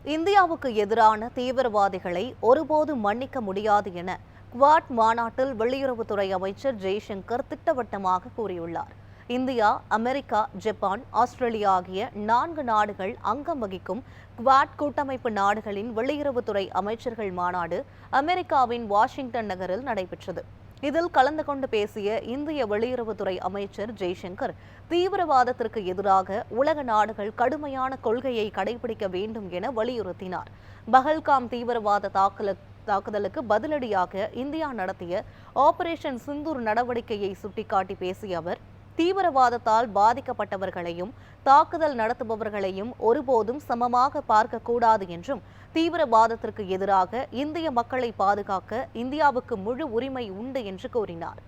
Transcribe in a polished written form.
இந்தியாவுக்கு எதிரான தீவிரவாதிகளை ஒருபோதும் மன்னிக்க முடியாது என குவாட் மாநாட்டில் வெளியுறவுத்துறை அமைச்சர் ஜெய்சங்கர் திட்டவட்டமாக கூறியுள்ளார். இந்தியா, அமெரிக்கா, ஜப்பான், ஆஸ்திரேலியா ஆகிய 4 நாடுகள் அங்கம் வகிக்கும் குவாட் கூட்டமைப்பு நாடுகளின் வெளியுறவுத்துறை அமைச்சர்கள் மாநாடு அமெரிக்காவின் வாஷிங்டன் நகரில் நடைபெற்றது. இதில் கலந்து கொண்டு பேசிய இந்திய வெளியுறவுத்துறை அமைச்சர் ஜெய்சங்கர், தீவிரவாதத்திற்கு எதிராக உலக நாடுகள் கடுமையான கொள்கையை கடைபிடிக்க வேண்டும் என வலியுறுத்தினார். பஹல்காம் தீவிரவாத தாக்குதலுக்கு பதிலடியாக இந்தியா நடத்திய ஆபரேஷன் சிந்தூர் நடவடிக்கையை சுட்டிக்காட்டி பேசிய அவர், தீவிரவாதத்தால் பாதிக்கப்பட்டவர்களையும் தாக்குதல் நடத்துபவர்களையும் ஒருபோதும் சமமாக பார்க்கக்கூடாது என்றும், தீவிரவாதத்திற்கு எதிராக இந்திய மக்களை பாதுகாக்க இந்தியாவுக்கு முழு உரிமை உண்டு என்று கூறினார்.